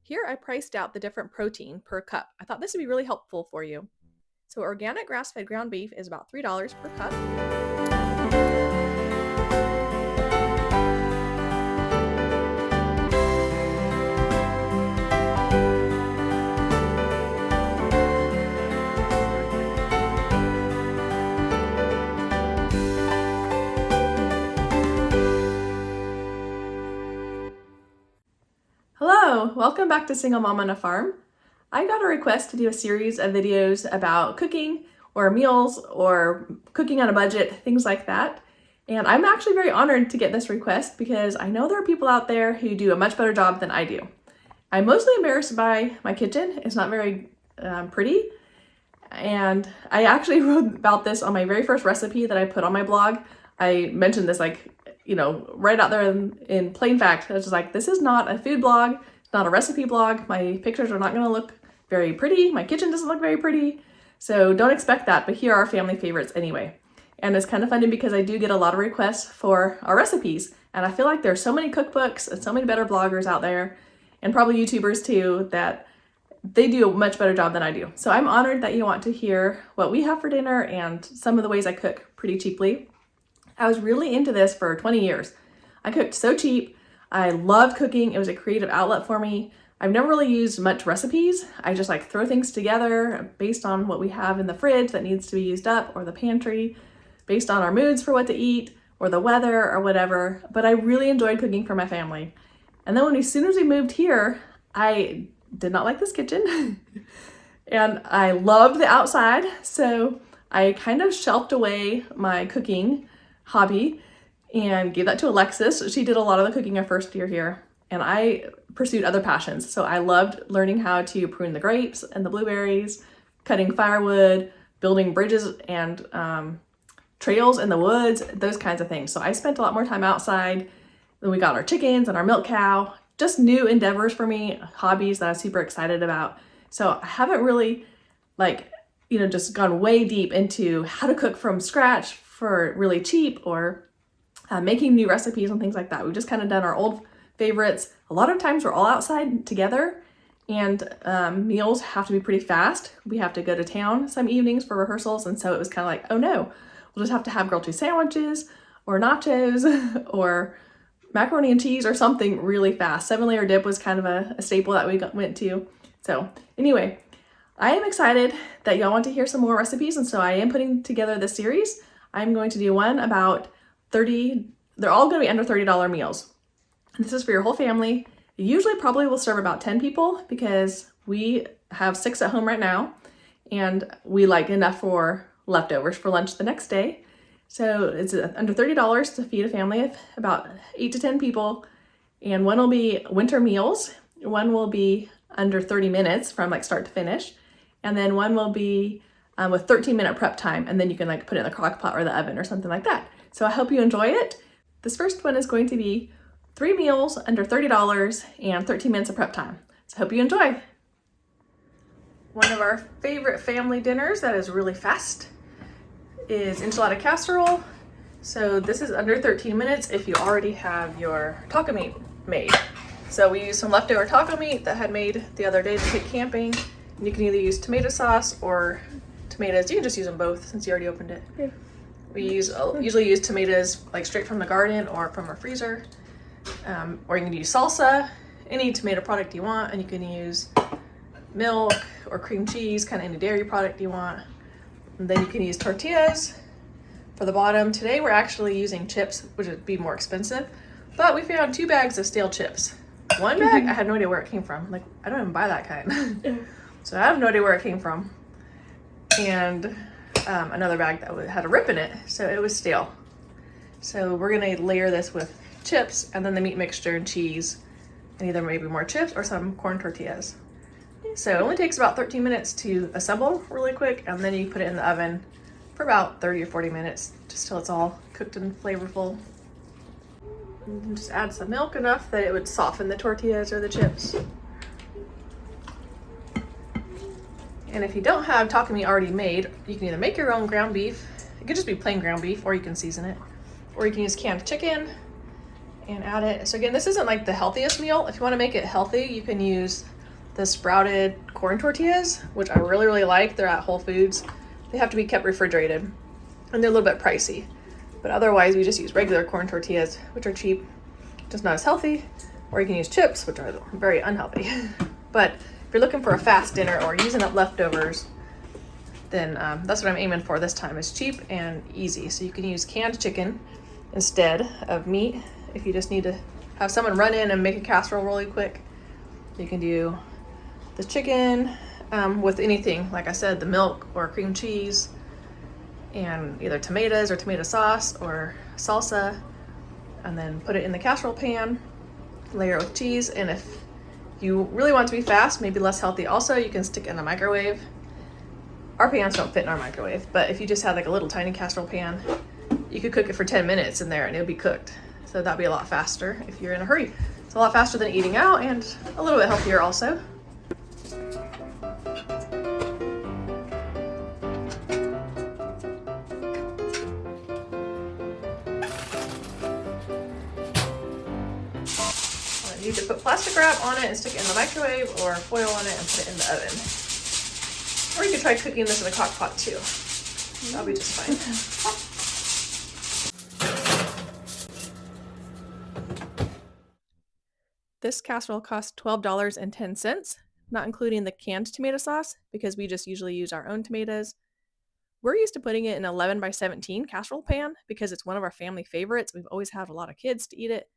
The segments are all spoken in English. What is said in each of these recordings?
Here I priced out the different protein per cup. I thought this would be really helpful for you. So organic grass-fed ground beef is about $3 per cup. Hello, welcome back to Single Mom on a Farm. I got a request to do a series of videos about cooking or meals or cooking on a budget, things like that. And I'm actually very honored to get this request because I know there are people out there who do a much better job than I do. I'm mostly embarrassed by my kitchen. It's not very pretty. And I actually wrote about this on my very first recipe that I put on my blog. I mentioned this right out there in plain fact. I was just like, this is not a food blog, it's not a recipe blog. My pictures are not gonna look very pretty. My kitchen doesn't look very pretty. So don't expect that, but here are family favorites anyway. And it's kind of funny because I do get a lot of requests for our recipes. And I feel like there's so many cookbooks and so many better bloggers out there, and probably YouTubers too, that they do a much better job than I do. So I'm honored that you want to hear what we have for dinner and some of the ways I cook pretty cheaply. I was really into this for 20 years. I cooked so cheap. I loved cooking. It was a creative outlet for me. I've never really used much recipes. I just like throw things together based on what we have in the fridge that needs to be used up, or the pantry, based on our moods for what to eat or the weather or whatever. But I really enjoyed cooking for my family. And then as soon as we moved here, I did not like this kitchen and I loved the outside. So I kind of shelved away my cooking hobby and gave that to Alexis. She did a lot of the cooking our first year here, and I pursued other passions. So I loved learning how to prune the grapes and the blueberries, cutting firewood, building bridges and trails in the woods, those kinds of things. So I spent a lot more time outside. Then we got our chickens and our milk cow, just new endeavors for me, hobbies that I'm super excited about. So I haven't really just gone way deep into how to cook from scratch for really cheap, or making new recipes and things like that. We've just kind of done our old favorites. A lot of times we're all outside together, and meals have to be pretty fast. We have to go to town some evenings for rehearsals, and so it was kind of like, oh no, we'll just have to have grilled cheese sandwiches or nachos or macaroni and cheese or something really fast. 7-layer dip was kind of a staple that we went to. So anyway, I am excited that y'all want to hear some more recipes, and so I am putting together this series. I'm going to do one about they're all going to be under $30 meals. This is for your whole family. You usually probably will serve about 10 people because we have 6 at home right now, and we like enough for leftovers for lunch the next day. So it's under $30 to feed a family of about 8 to 10 people. And one will be winter meals. One will be under 30 minutes from start to finish. And then one will be with 13-minute prep time, and then you can put it in the crock pot or the oven or something like that. So I hope you enjoy it. This first one is going to be 3 meals under $30 and 13 minutes of prep time. So I hope you enjoy. One of our favorite family dinners that is really fast is enchilada casserole. So this is under 13 minutes if you already have your taco meat made. So we used some leftover taco meat that I had made the other day to take camping. And you can either use tomato sauce or tomatoes. You can just use them both since you already opened it. Yeah. We usually use tomatoes straight from the garden or from our freezer. Or you can use salsa, any tomato product you want, and you can use milk or cream cheese, kind of any dairy product you want. And then you can use tortillas for the bottom. Today we're actually using chips, which would be more expensive, but we found 2 bags of stale chips. One bag, I had no idea where it came from. I don't even buy that kind. So I have no idea where it came from. And another bag that had a rip in it, so it was stale. So we're gonna layer this with chips and then the meat mixture and cheese, and either maybe more chips or some corn tortillas. So it only takes about 13 minutes to assemble really quick, and then you put it in the oven for about 30 or 40 minutes, just till it's all cooked and flavorful. And just add some milk enough that it would soften the tortillas or the chips. And if you don't have taco meat already made, you can either make your own ground beef. It could just be plain ground beef, or you can season it. Or you can use canned chicken and add it. So again, this isn't like the healthiest meal. If you want to make it healthy, you can use the sprouted corn tortillas, which I really, really like. They're at Whole Foods. They have to be kept refrigerated, and they're a little bit pricey. But otherwise, we just use regular corn tortillas, which are cheap, just not as healthy. Or you can use chips, which are very unhealthy. But if you're looking for a fast dinner or using up leftovers, then that's what I'm aiming for this time. It's cheap and easy. So you can use canned chicken instead of meat. If you just need to have someone run in and make a casserole really quick, you can do the chicken with anything, like I said, the milk or cream cheese, and either tomatoes or tomato sauce or salsa, and then put it in the casserole pan, layer it with cheese. And if you really want it to be fast, maybe less healthy also, you can stick it in the microwave. Our pans don't fit in our microwave, but if you just had like a little tiny casserole pan, you could cook it for 10 minutes in there and it'll be cooked. So that'd be a lot faster if you're in a hurry. It's a lot faster than eating out and a little bit healthier also. You could put plastic wrap on it and stick it in the microwave, or foil on it and put it in the oven. Or you could try cooking this in a crock pot too. That'll be just fine. This casserole costs $12.10, not including the canned tomato sauce, because we just usually use our own tomatoes. We're used to putting it in an 11 by 17 casserole pan because it's one of our family favorites. We've always had a lot of kids to eat it.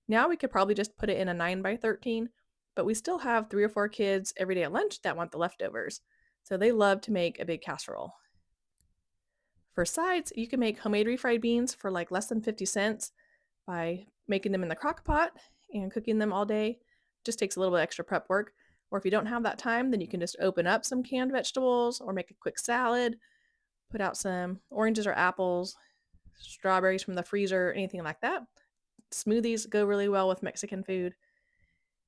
Now we could probably just put it in a 9 by 13, but we still have 3 or 4 kids every day at lunch that want the leftovers. So they love to make a big casserole. For sides, you can make homemade refried beans for like less than 50 cents by making them in the crock pot and cooking them all day. Just takes a little bit extra prep work. Or if you don't have that time, then you can just open up some canned vegetables or make a quick salad, put out some oranges or apples, strawberries from the freezer, anything like that. Smoothies go really well with Mexican food.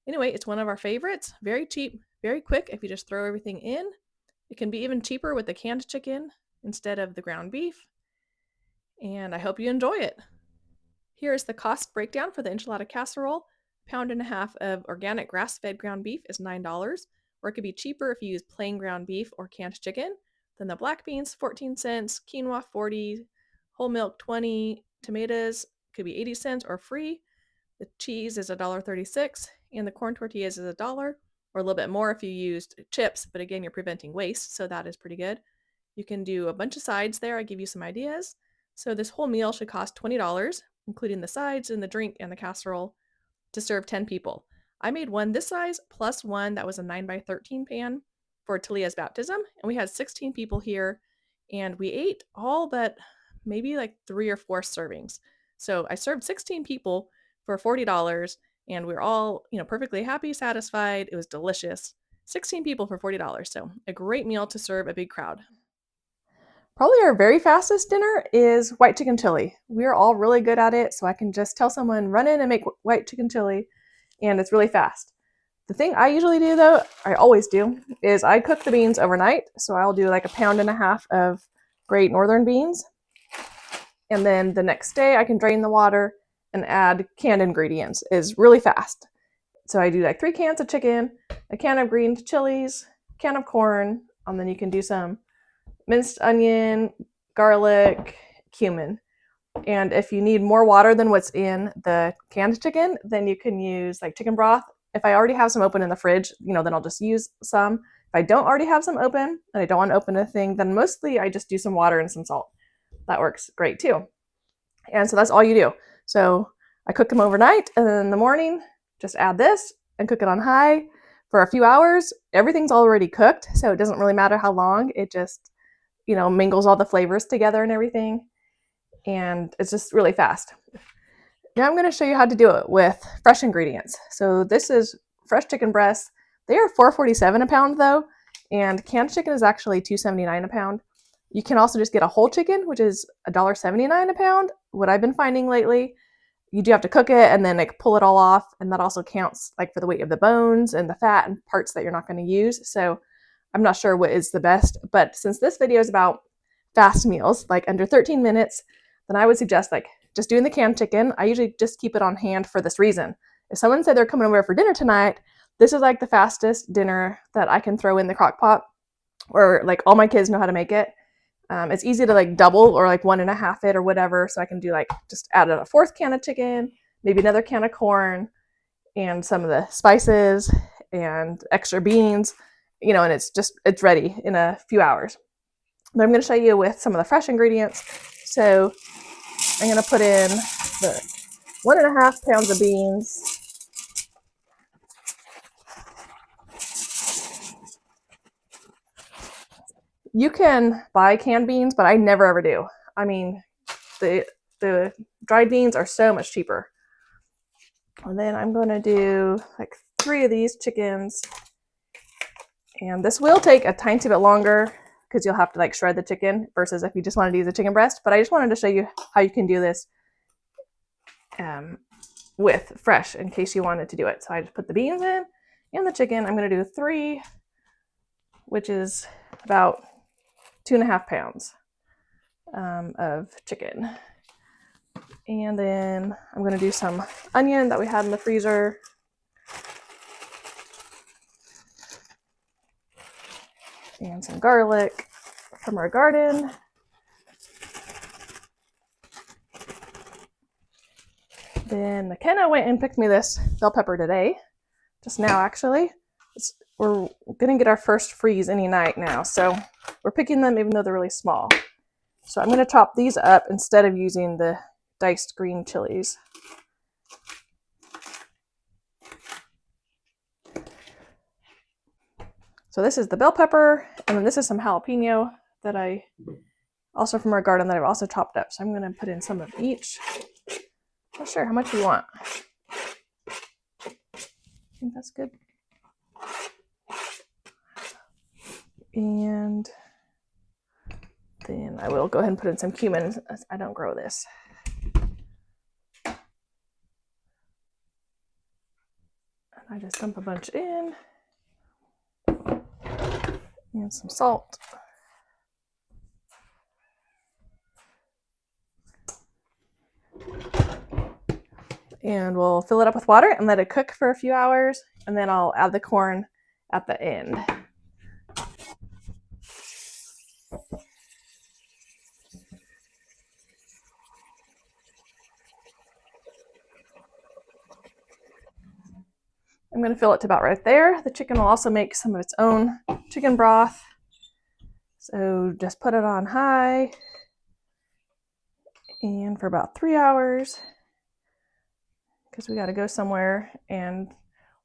Anyway, it's one of our favorites. Very cheap, very quick if you just throw everything in. It can be even cheaper with the canned chicken instead of the ground beef. And I hope you enjoy it. Here is the cost breakdown for the enchilada casserole. £1.5 pound of organic grass-fed ground beef is $9, or it could be cheaper if you use plain ground beef or canned chicken. Then the black beans, 14 cents, quinoa, 40, whole milk, 20, tomatoes could be 80 cents or free. The cheese is $1.36, and the corn tortillas is $1, or a little bit more if you used chips, but again, you're preventing waste, so that is pretty good. You can do a bunch of sides there. I give you some ideas. So this whole meal should cost $20, including the sides and the drink and the casserole, to serve 10 people. I made one this size plus one that was a 9 by 13 pan for Talia's baptism, and we had 16 people here, and we ate all but maybe like 3 or 4 servings. So I served 16 people for $40, and we're all, perfectly happy, satisfied. It was delicious. 16 people for $40, so a great meal to serve a big crowd. Probably our very fastest dinner is white chicken chili. We're all really good at it, so I can just tell someone, run in and make white chicken chili, and it's really fast. The thing I usually do, though, I always do, is I cook the beans overnight. So I'll do like 1.5 pounds of Great Northern beans. And then the next day I can drain the water and add canned ingredients. It's really fast. So I do like 3 cans of chicken, a can of green chilies, a can of corn, and then you can do some minced onion, garlic, cumin. And if you need more water than what's in the canned chicken, then you can use like chicken broth. If I already have some open in the fridge, then I'll just use some. If I don't already have some open and I don't want to open a thing, then mostly I just do some water and some salt. That works great too. And so that's all you do. So I cook them overnight, and then in the morning, just add this and cook it on high for a few hours. Everything's already cooked, so it doesn't really matter how long. It just, mingles all the flavors together and everything. And it's just really fast. Now I'm going to show you how to do it with fresh ingredients. So this is fresh chicken breasts. They are $4.47 a pound though, and canned chicken is actually $2.79 a pound. You can also just get a whole chicken, which is $1.79 a pound. What I've been finding lately, you do have to cook it and then pull it all off, and that also counts for the weight of the bones and the fat and parts that you're not going to use. So I'm not sure what is the best, but since this video is about fast meals, like under 13 minutes, then I would suggest just doing the canned chicken. I usually just keep it on hand for this reason. If someone said they're coming over for dinner tonight, This is like the fastest dinner that I can throw in the crock pot, or like all my kids know how to make it. It's easy to like double or like 1.5 it or whatever. So I can do like just add a 4th can of chicken, maybe another can of corn, and some of the spices and extra beans, and it's ready in a few hours. But I'm going to show you with some of the fresh ingredients. So I'm going to put in the 1.5 pounds of beans. You can buy canned beans, but I never ever do. I mean, the dried beans are so much cheaper. And then I'm going to do like 3 of these chickens. And this will take a tiny bit longer because you'll have to like shred the chicken versus if you just wanted to use a chicken breast. But I just wanted to show you how you can do this with fresh in case you wanted to do it. So I just put the beans in and the chicken. I'm going to do 3, which is about 2.5 pounds of chicken. And then I'm going to do some onion that we had in the freezer. And some garlic from our garden. Then McKenna went and picked me this bell pepper today, just now actually. We're gonna get our first freeze any night now, so we're picking them even though they're really small. So I'm gonna chop these up instead of using the diced green chilies. So this is the bell pepper, and then this is some jalapeno that I also from our garden that I've also chopped up. So I'm gonna put in some of each. Not sure how much you want. I think that's good. And then I will go ahead and put in some cumin. I don't grow this. And I just dump a bunch in. And some salt. And we'll fill it up with water and let it cook for a few hours. And then I'll add the corn at the end. I'm going to fill it to about right there. The chicken will also make some of its own chicken broth. So just put it on high and for about 3 hours because we got to go somewhere. And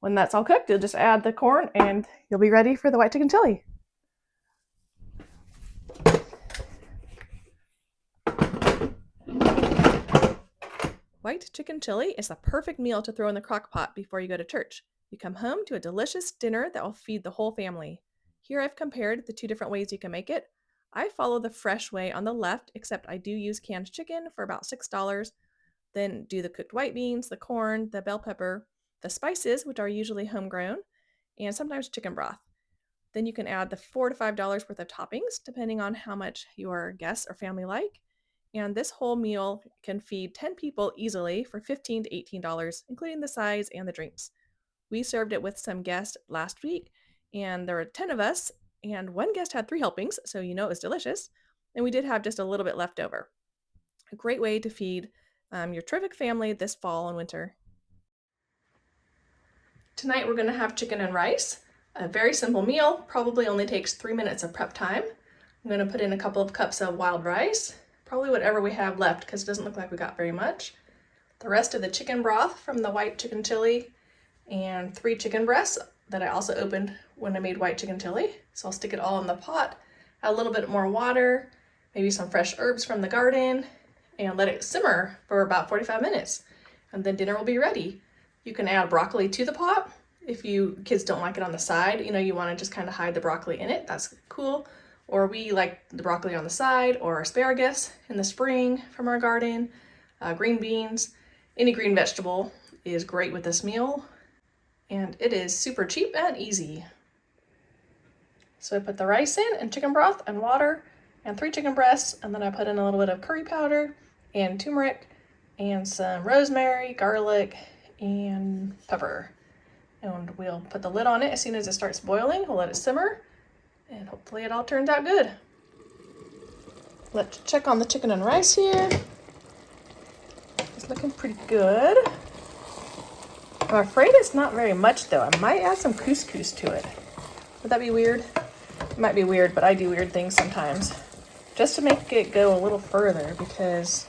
when that's all cooked, you'll just add the corn and you'll be ready for the white chicken chili. White chicken chili is the perfect meal to throw in the crock pot before you go to church. You come home to a delicious dinner that will feed the whole family. Here I've compared the 2 different ways you can make it. I follow the fresh way on the left, except I do use canned chicken for about $6. Then do the cooked white beans, the corn, the bell pepper, the spices, which are usually homegrown, and sometimes chicken broth. Then you can add the $4 to $5 worth of toppings, depending on how much your guests or family like. And this whole meal can feed 10 people easily for $15 to $18, including the sides and the drinks. We served it with some guests last week, and there were 10 of us, and one guest had 3 helpings, so you know it was delicious. And we did have just a little bit left over. A great way to feed your terrific family this fall and winter. Tonight we're going to have chicken and rice. A very simple meal, probably only takes 3 minutes of prep time. I'm going to put in a couple of cups of wild rice, probably whatever we have left because it doesn't look like we got very much. The rest of the chicken broth from the white chicken chili, and 3 chicken breasts that I also opened when I made white chicken chili. So I'll stick it all in the pot, add a little bit more water, maybe some fresh herbs from the garden, and let it simmer for about 45 minutes. And then dinner will be ready. You can add broccoli to the pot. If you kids don't like it on the side, you want to just kind of hide the broccoli in it, that's cool. Or we like the broccoli on the side, or asparagus in the spring from our garden, green beans. Any green vegetable is great with this meal. And it is super cheap and easy. So I put the rice in and chicken broth and water and 3 chicken breasts, and then I put in a little bit of curry powder and turmeric and some rosemary, garlic, and pepper. And we'll put the lid on it as soon as it starts boiling. We'll let it simmer, and hopefully it all turns out good. Let's check on the chicken and rice here. It's looking pretty good. I'm afraid it's not very much though. I might add some couscous to it. Would that be weird? It might be weird, but I do weird things sometimes. Just to make it go a little further, because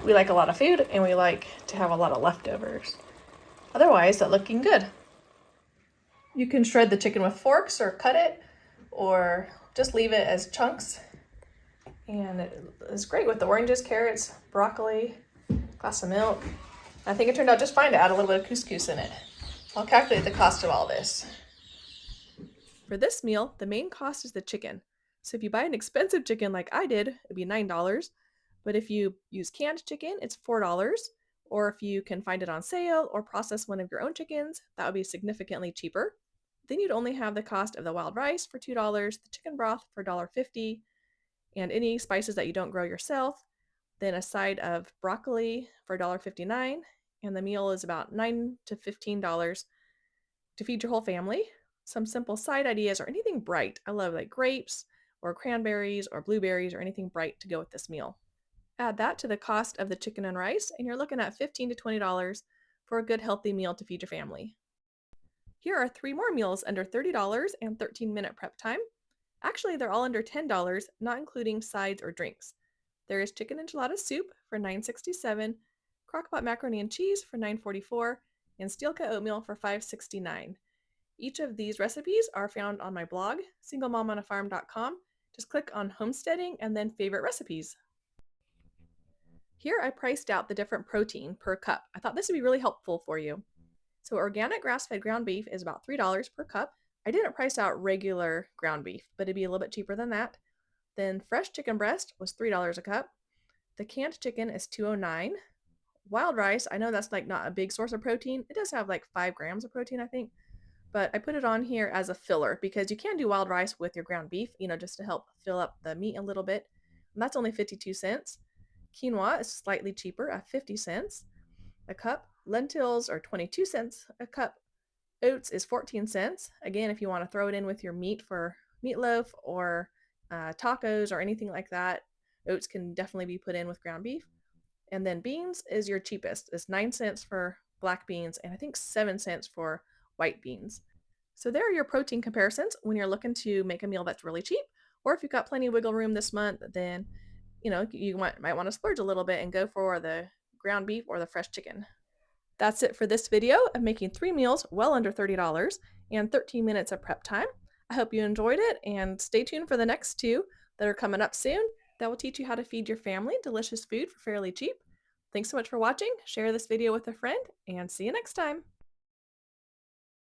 we like a lot of food and we like to have a lot of leftovers. Otherwise, that's looking good. You can shred the chicken with forks or cut it, or just leave it as chunks. And it is great with the oranges, carrots, broccoli, glass of milk. I think it turned out just fine to add a little bit of couscous in it. I'll calculate the cost of all this. For this meal, the main cost is the chicken. So if you buy an expensive chicken like I did, it'd be $9. But if you use canned chicken, it's $4. Or if you can find it on sale or process one of your own chickens, that would be significantly cheaper. Then you'd only have the cost of the wild rice for $2, the chicken broth for $1.50, and any spices that you don't grow yourself. Then a side of broccoli for $1.59, and the meal is about $9 to $15 to feed your whole family. Some simple side ideas or anything bright. I love like grapes or cranberries or blueberries or anything bright to go with this meal. Add that to the cost of the chicken and rice, and you're looking at $15 to $20 for a good healthy meal to feed your family. Here are 3 more meals under $30 and 13-minute prep time. Actually, they're all under $10, not including sides or drinks. There is chicken enchilada soup for $9.67, crockpot macaroni and cheese for $9.44, and steel cut oatmeal for $5.69. Each of these recipes are found on my blog, singlemomonafarm.com. Just click on homesteading and then favorite recipes. Here I priced out the different protein per cup. I thought this would be really helpful for you. So organic grass-fed ground beef is about $3 per cup. I didn't price out regular ground beef, but it'd be a little bit cheaper than that. Then fresh chicken breast was $3 a cup. The canned chicken is $2.09. Wild rice, I know that's like not a big source of protein. It does have like 5 grams of protein, I think. But I put it on here as a filler because you can do wild rice with your ground beef, just to help fill up the meat a little bit. And that's only 52 cents. Quinoa is slightly cheaper at 50 cents a cup. Lentils are 22 cents a cup. Oats is 14 cents. Again, if you want to throw it in with your meat for meatloaf or tacos or anything like that, oats can definitely be put in with ground beef. And then beans is your cheapest. It's 9 cents for black beans and I think 7 cents for white beans. So there are your protein comparisons when you're looking to make a meal that's really cheap. Or if you've got plenty of wiggle room this month, then you might want to splurge a little bit and go for the ground beef or the fresh chicken. That's it for this video of making 3 meals well under $30 and 13 minutes of prep time. I hope you enjoyed it, and stay tuned for the next 2 that are coming up soon that will teach you how to feed your family delicious food for fairly cheap. Thanks so much for watching. Share this video with a friend, and see you next time.